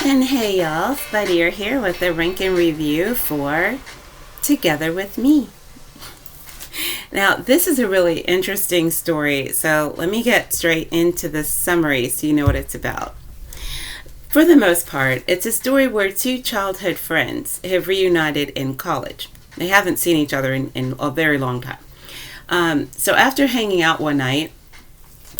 And hey y'all, Spideera here with the ranking review for Together With Me. Now, this is a really interesting story, so let me get straight into the summary so you know what it's about. For the most part, it's a story where two childhood friends have reunited in college. They haven't seen each other in a very long time. So after hanging out one night,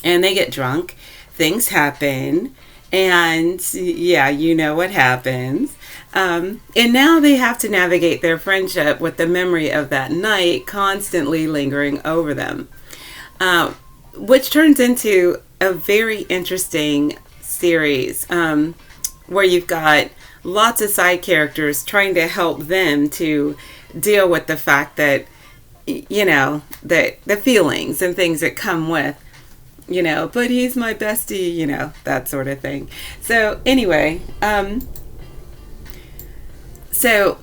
and they get drunk, things happen, and yeah, you know what happens. And now they have to navigate their friendship with the memory of that night constantly lingering over them, which turns into a very interesting series where you've got lots of side characters trying to help them to deal with the fact that, you know, that the feelings and things that come with, you know, but he's my bestie, you know, that sort of thing. So anyway, so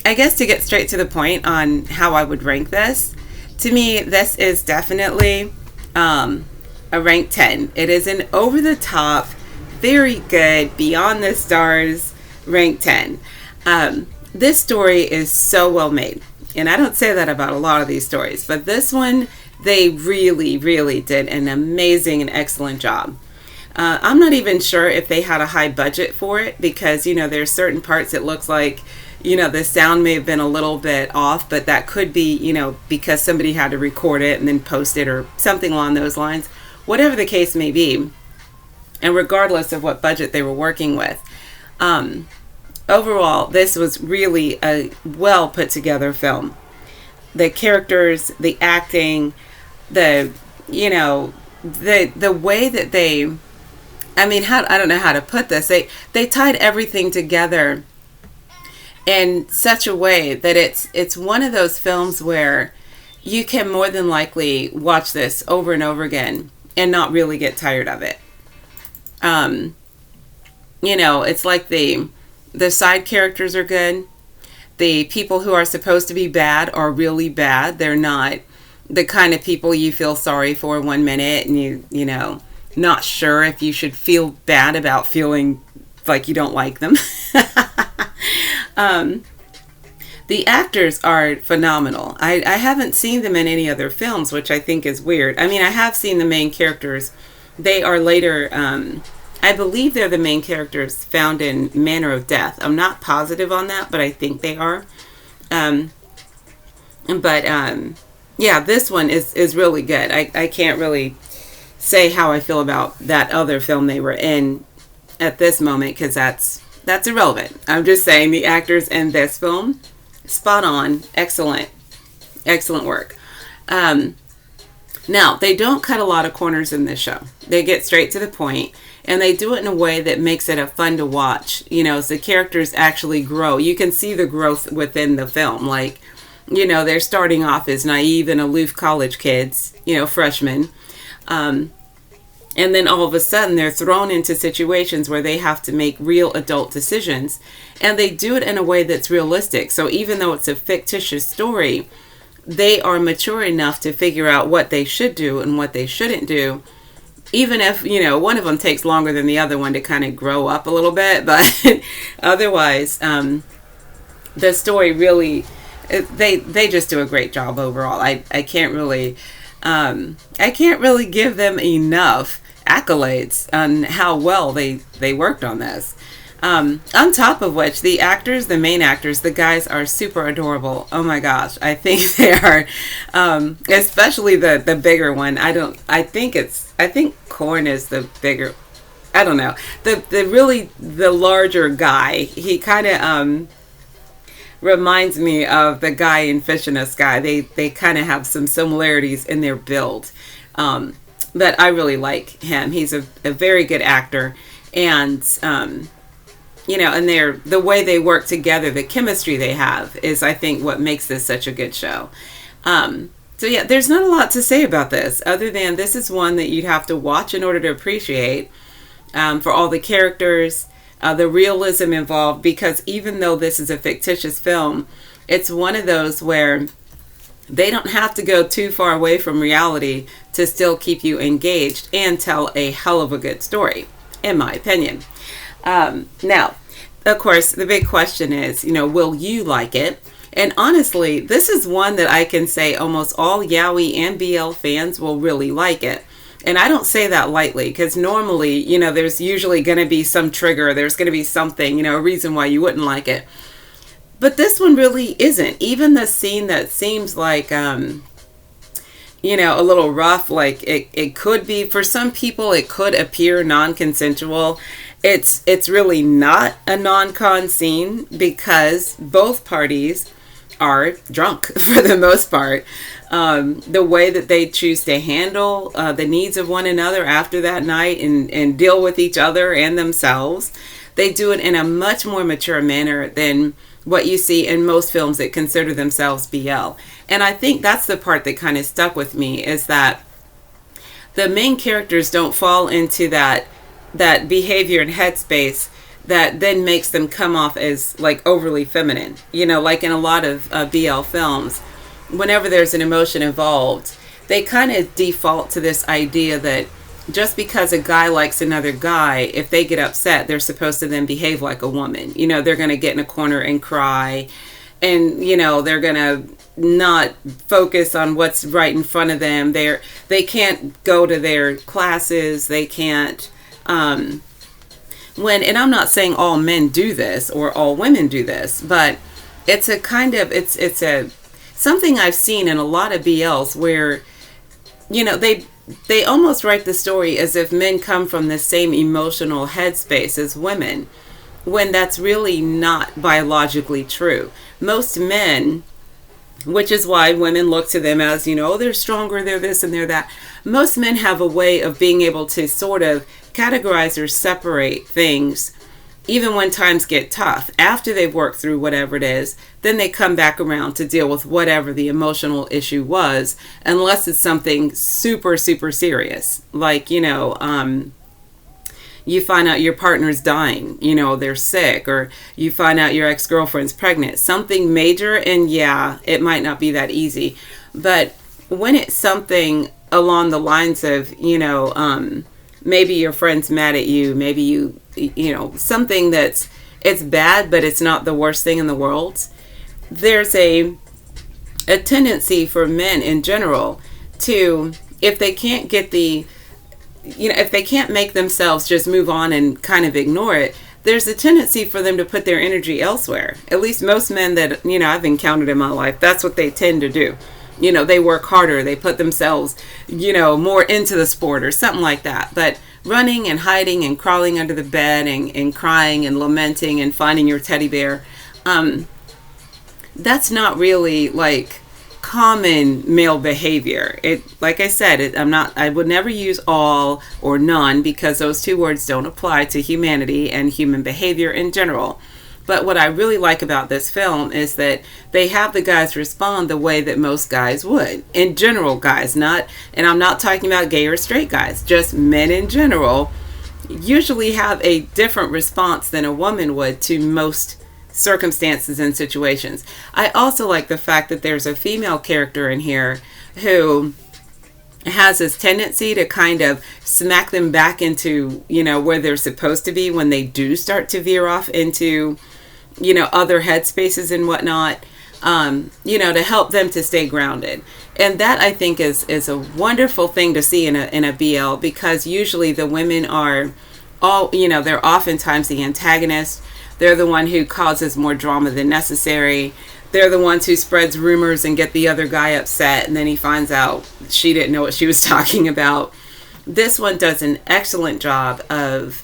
I guess to get straight to the point on how I would rank this, to me, this is definitely a rank 10. It is an over-the-top, very good, beyond the stars, rank 10. This story is so well made. And I don't say that about a lot of these stories, but this one, they really, really did an amazing and excellent job. I'm not even sure if they had a high budget for it because, you know, there's certain parts it looks like, you know, the sound may have been a little bit off, but that could be, you know, because somebody had to record it and then post it or something along those lines. Whatever the case may be, and regardless of what budget they were working with, overall, this was really a well put together film. The characters, the acting, the, you know, the way that they, I mean, I don't know how to put this. They tied everything together in such a way that it's one of those films where you can more than likely watch this over and over again and not really get tired of it. You know, it's like the side characters are good. The people who are supposed to be bad are really bad. They're not the kind of people you feel sorry for one minute and you know, not sure if you should feel bad about feeling like you don't like them. The actors are phenomenal. I haven't seen them in any other films, which I think is weird. I mean, I have seen the main characters. They are later, I believe they're the main characters found in Manner of Death. I'm not positive on that, but I think they are. Yeah, this one is really good. I can't really say how I feel about that other film they were in at this moment because that's irrelevant. I'm just saying the actors in this film, spot on, excellent work. Now, they don't cut a lot of corners in this show. They get straight to the point, and they do it in a way that makes it a fun to watch. You know, as the characters actually grow. You can see the growth within the film. Like, you know, they're starting off as naive and aloof college kids, you know, freshmen. And then all of a sudden they're thrown into situations where they have to make real adult decisions. And they do it in a way that's realistic. So even though it's a fictitious story, they are mature enough to figure out what they should do and what they shouldn't do. Even if, you know, one of them takes longer than the other one to kind of grow up a little bit. But otherwise, the story really, they just do a great job overall. I can't really give them enough accolades on how well they worked on this. On top of which, the actors, the main actors, the guys are super adorable. Oh my gosh, I think they are, especially the bigger one. I think Korn is the bigger, I don't know. The larger guy, he kind of, reminds me of the guy in Fish in the Sky. They kind of have some similarities in their build. But I really like him. He's a very good actor. And, you know, and the way they work together, the chemistry they have is, I think, what makes this such a good show. So yeah, there's not a lot to say about this other than this is one that you'd have to watch in order to appreciate, for all the characters, the realism involved, because even though this is a fictitious film, it's one of those where they don't have to go too far away from reality to still keep you engaged and tell a hell of a good story, in my opinion. Now, of course, the big question is, will you like it? And honestly, this is one that I can say almost all yaoi and BL fans will really like it. And I don't say that lightly, because normally, there's usually going to be some trigger. There's going to be something, a reason why you wouldn't like it. But this one really isn't. Even the scene that seems like, a little rough, like it could be, for some people, it could appear non-consensual. It's really not a non-con scene, because both parties are drunk for the most part. The way that they choose to handle the needs of one another after that night, and deal with each other and themselves, they do it in a much more mature manner than what you see in most films that consider themselves BL. And I think that's the part that kind of stuck with me, is that the main characters don't fall into that behavior and headspace that then makes them come off as like overly feminine. Like in a lot of BL films, whenever there's an emotion involved, they kind of default to this idea that just because a guy likes another guy, if they get upset, they're supposed to then behave like a woman. They're going to get in a corner and cry, and they're going to not focus on what's right in front of them. They can't go to their classes. They can't and I'm not saying all men do this or all women do this, but it's a kind of it's a something I've seen in a lot of BLs where they almost write the story as if men come from the same emotional headspace as women, when that's really not biologically true. Most men, which is why women look to them as, they're stronger, they're this and they're that. Most men have a way of being able to sort of categorize or separate things, even when times get tough. After they've worked through whatever it is, then they come back around to deal with whatever the emotional issue was, unless it's something super, super serious. Like, you find out your partner's dying, they're sick, or you find out your ex-girlfriend's pregnant. Something major, and yeah, it might not be that easy. But when it's something along the lines of, maybe your friend's mad at you, maybe something it's bad, but it's not the worst thing in the world. There's a tendency for men in general to, if they can't get if they can't make themselves just move on and kind of ignore it, there's a tendency for them to put their energy elsewhere. At least most men that, I've encountered in my life, that's what they tend to do. They work harder, they put themselves, more into the sport or something like that. But running and hiding and crawling under the bed and crying and lamenting and finding your teddy bear, that's not really like common male behavior. Like I said, I would never use all or none, because those two words don't apply to humanity and human behavior in general. But what I really like about this film is that they have the guys respond the way that most guys would. In general, guys, and I'm not talking about gay or straight guys, just men in general usually have a different response than a woman would to most circumstances and situations. I also like the fact that there's a female character in here who has this tendency to kind of smack them back into, where they're supposed to be when they do start to veer off into, other headspaces and whatnot, to help them to stay grounded. And that, I think, is a wonderful thing to see in a BL, because usually the women are they're oftentimes the antagonist. They're the one who causes more drama than necessary. They're the ones who spreads rumors and get the other guy upset, and then he finds out she didn't know what she was talking about. This one does an excellent job of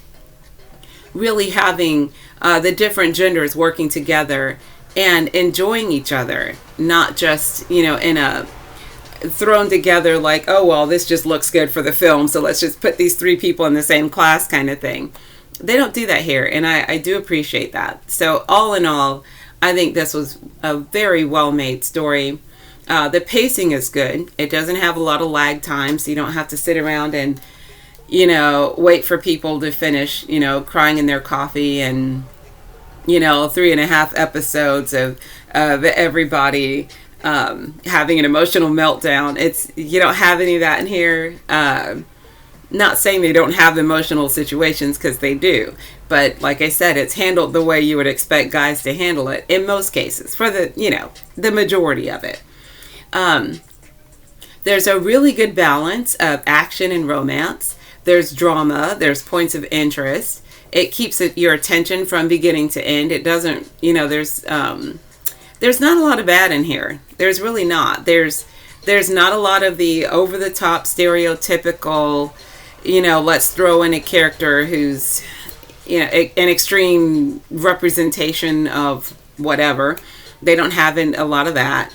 really having the different genders working together and enjoying each other, not just, in a thrown together like, oh, well, this just looks good for the film, so let's just put these three people in the same class kind of thing. They don't do that here, and I do appreciate that. So all in all, I think this was a very well-made story. The pacing is good. It doesn't have a lot of lag time, so you don't have to sit around and, wait for people to finish, crying in their coffee and, 3.5 episodes of everybody having an emotional meltdown. You don't have any of that in here. Not saying they don't have emotional situations, because they do. But like I said, it's handled the way you would expect guys to handle it in most cases, for the, the majority of it. There's a really good balance of action and romance. There's drama. There's points of interest. It keeps your attention from beginning to end. It doesn't, there's not a lot of bad in here. There's really not. There's not a lot of the over-the-top, stereotypical, let's throw in a character who's, an extreme representation of whatever. They don't have a lot of that.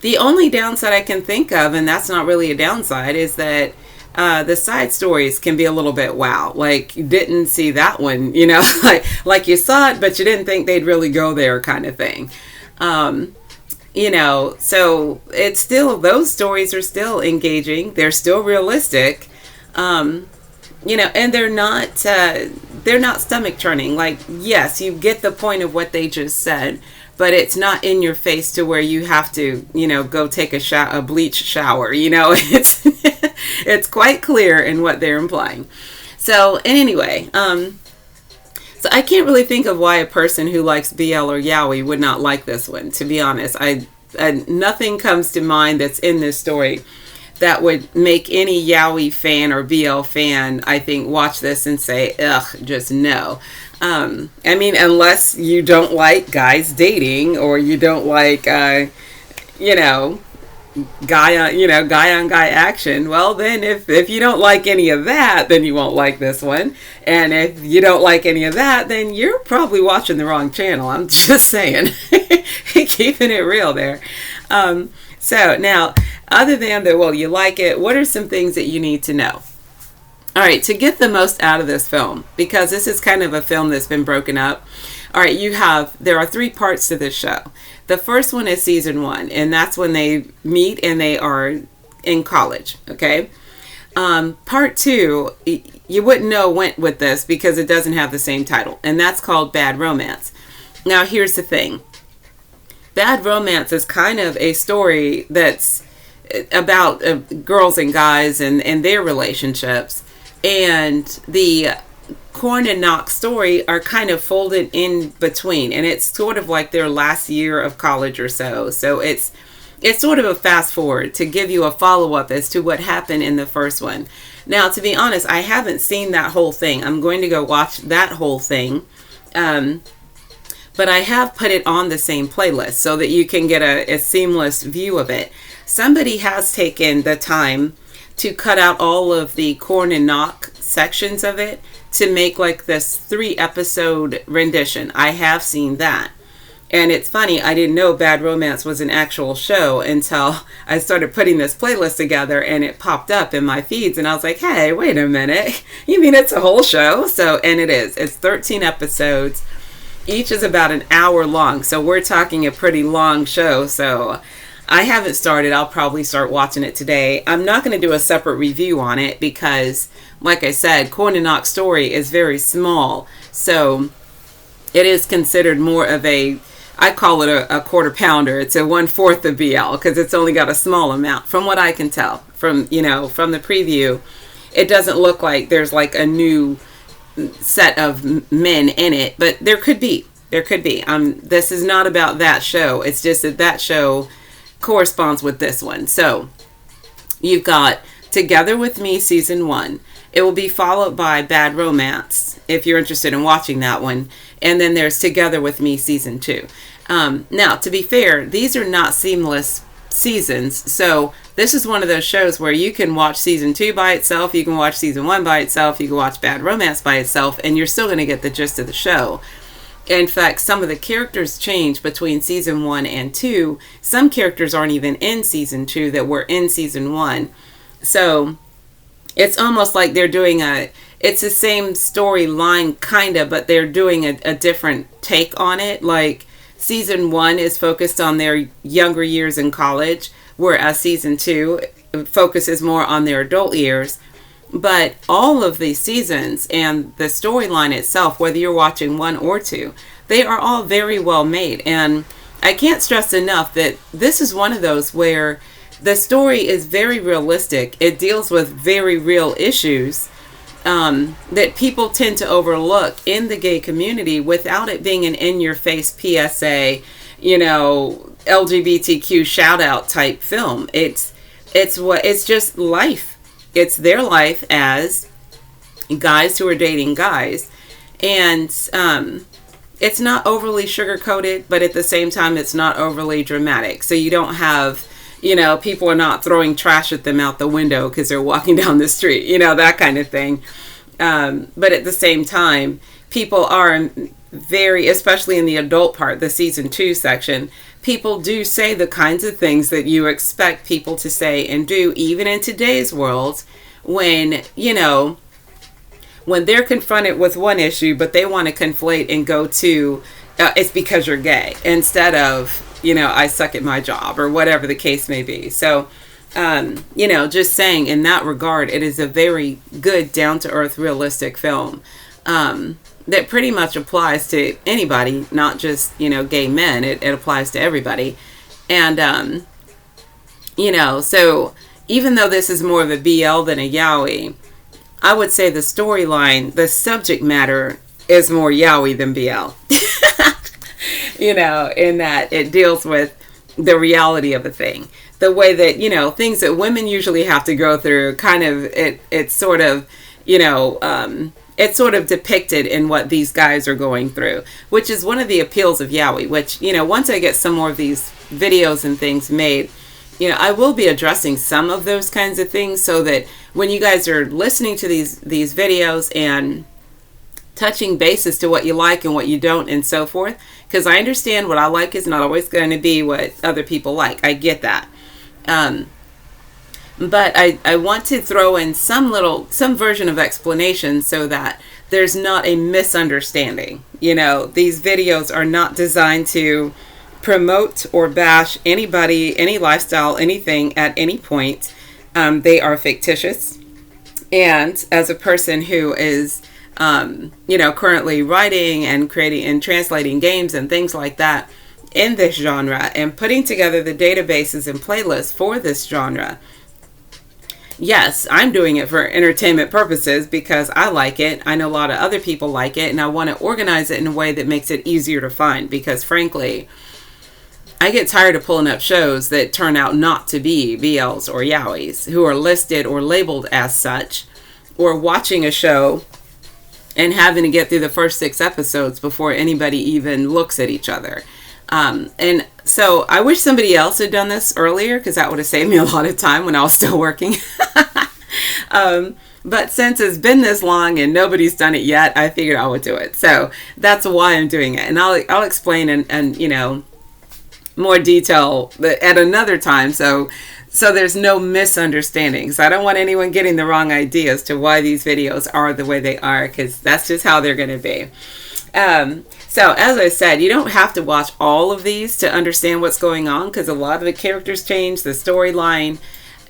The only downside I can think of, and that's not really a downside, is that the side stories can be a little bit wow. Like, you didn't see that one, like you saw it, but you didn't think they'd really go there, kind of thing. So it's still, those stories are still engaging. They're still realistic, and they're not stomach churning. Like, yes, you get the point of what they just said, but it's not in your face to where you have to, go take a bleach shower. It's quite clear in what they're implying. So anyway, so I can't really think of why a person who likes BL or yaoi would not like this one, to be honest. Nothing comes to mind that's in this story that would make any yaoi fan or BL fan, I think, watch this and say, ugh, just no. Unless you don't like guys dating, or you don't like, guy on guy action. Well, then if you don't like any of that, then you won't like this one. And if you don't like any of that, then you're probably watching the wrong channel. I'm just saying. Keeping it real there. So now, other than that, well, you like it, what are some things that you need to know? All right, to get the most out of this film, because this is kind of a film that's been broken up. All right, there are 3 parts to this show. The first one is season 1, and that's when they meet and they are in college, okay? Part 2, you wouldn't know went with this because it doesn't have the same title, and that's called Bad Romance. Now, here's the thing. Bad Romance is kind of a story that's about girls and guys and their relationships, and the Corn and Knock story are kind of folded in between, and it's sort of like their last year of college or so. So it's sort of a fast forward to give you a follow-up as to what happened in the first one. Now, to be honest, I haven't seen that whole thing. I'm going to go watch that whole thing. But I have put it on the same playlist so that you can get a seamless view of it. Somebody has taken the time to cut out all of the Corn and Knock sections of it to make like this 3-episode rendition. I have seen that. And it's funny, I didn't know Bad Romance was an actual show until I started putting this playlist together and it popped up in my feeds, and I was like, hey, wait a minute. You mean it's a whole show? So, and it is. It's 13 episodes. Each is about an hour long. So we're talking a pretty long show. So I haven't started. I'll probably start watching it today. I'm not going to do a separate review on it because, like I said, Corn and Knock's story is very small. So it is considered more of I call it a quarter pounder. It's a 1/4 of BL because it's only got a small amount. From what I can tell from the preview, it doesn't look like there's like a new set of men in it, but there could be. This is not about that show. It's just that show corresponds with this one. So you've got Together With Me season 1. It will be followed by Bad Romance if you're interested in watching that one. And then there's Together With Me season 2. Now, to be fair, these are not seamless seasons. So this is one of those shows where you can watch season 2 by itself, you can watch season 1 by itself, you can watch Bad Romance by itself, and you're still going to get the gist of the show. In fact, some of the characters change between season 1 and 2. Some characters aren't even in season 2 that were in season 1. So it's almost like they're doing it's the same storyline kind of, but they're doing a different take on it. Like season 1 is focused on their younger years in college, whereas season 2 focuses more on their adult years. But all of these seasons and the storyline itself, whether you're watching 1 or 2, they are all very well made. And I can't stress enough that this is one of those where the story is very realistic. It deals with very real issues that people tend to overlook in the gay community without it being an in-your-face PSA, LGBTQ shout-out type film. It's just life. It's their life as guys who are dating guys, and it's not overly sugar-coated, but at the same time, it's not overly dramatic. So you don't have, people are not throwing trash at them out the window because they're walking down the street, that kind of thing. But at the same time, people are very, especially in the adult part, the season 2 section, people do say the kinds of things that you expect people to say and do, even in today's world, when, when they're confronted with one issue, but they want to conflate and go to, it's because you're gay, instead of, I suck at my job, or whatever the case may be. So, just saying, in that regard, it is a very good, down-to-earth, realistic film that pretty much applies to anybody, not just, gay men. It applies to everybody. And, so even though this is more of a BL than a yaoi, I would say the storyline, the subject matter is more yaoi than BL. In that it deals with the reality of a thing. The way that, things that women usually have to go through, kind of, it's sort of, it's sort of depicted in what these guys are going through, which is one of the appeals of yaoi, which, once I get some more of these videos and things made, I will be addressing some of those kinds of things, so that when you guys are listening to these videos and touching bases to what you like and what you don't and so forth, because I understand what I like is not always going to be what other people like. I get that. But I want to throw in some version of explanation so that there's not a misunderstanding. These videos are not designed to promote or bash anybody, any lifestyle, anything at any point. They are fictitious. And as a person who is, currently writing and creating and translating games and things like that in this genre, and putting together the databases and playlists for this genre, yes, I'm doing it for entertainment purposes because I like it. I know a lot of other people like it, and I want to organize it in a way that makes it easier to find, because frankly, I get tired of pulling up shows that turn out not to be BLs or yaois, who are listed or labeled as such, or watching a show and having to get through the first 6 episodes before anybody even looks at each other. And so I wish somebody else had done this earlier, because that would have saved me a lot of time when I was still working. But since it's been this long and nobody's done it yet, I figured I would do it. So that's why I'm doing it. And I'll explain and more detail at another time. So there's no misunderstandings. I don't want anyone getting the wrong idea as to why these videos are the way they are, because that's just how they're going to be. So as I said, you don't have to watch all of these to understand what's going on, because a lot of the characters change. The storyline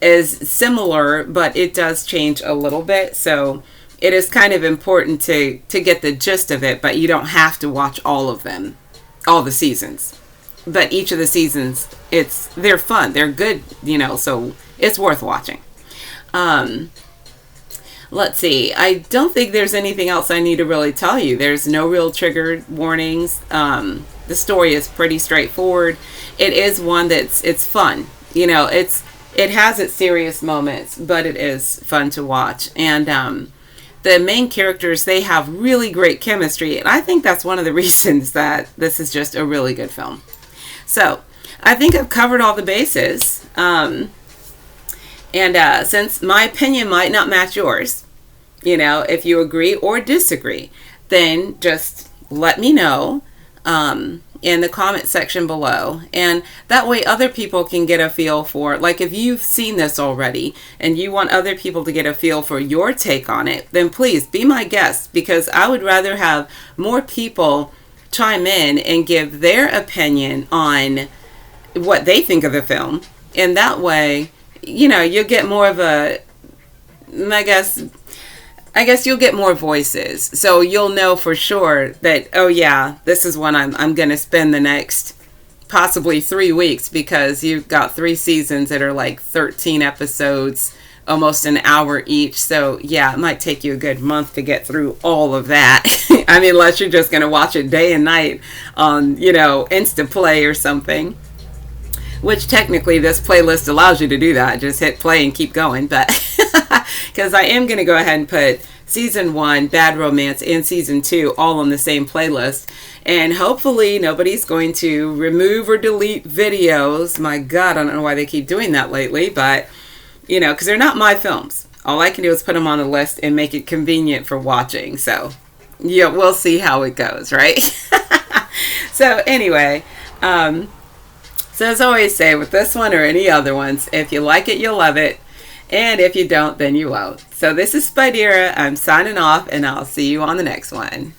is similar, but it does change a little bit. So it is kind of important to get the gist of it, but you don't have to watch all of them, all the seasons. But each of the seasons, they're fun, they're good, so it's worth watching. Let's see. I don't think there's anything else I need to really tell you. There's no real trigger warnings. The story is pretty straightforward. It is one it's fun. It has its serious moments, but it is fun to watch. And the main characters, they have really great chemistry, and I think that's one of the reasons that this is just a really good film. So, I think I've covered all the bases. And since my opinion might not match yours, if you agree or disagree, then just let me know in the comment section below. And that way other people can get a feel for, like, if you've seen this already and you want other people to get a feel for your take on it, then please be my guest, because I would rather have more people chime in and give their opinion on what they think of the film. And that way, you'll get more of a, I guess you'll get more voices. So you'll know for sure that, oh yeah, this is what I'm going to spend the next possibly 3 weeks, because you've got 3 seasons that are like 13 episodes, almost an hour each. So yeah, it might take you a good month to get through all of that. I mean, unless you're just going to watch it day and night on, Instaplay or something. Which technically this playlist allows you to do that. Just hit play and keep going. But because I am going to go ahead and put season 1, Bad Romance, and season 2 all on the same playlist. And hopefully nobody's going to remove or delete videos. My God, I don't know why they keep doing that lately. But, because they're not my films. All I can do is put them on a list and make it convenient for watching. So, yeah, we'll see how it goes, right? So, anyway, so as I always say, with this one or any other ones, if you like it, you'll love it. And if you don't, then you won't. So this is Spideera. I'm signing off, and I'll see you on the next one.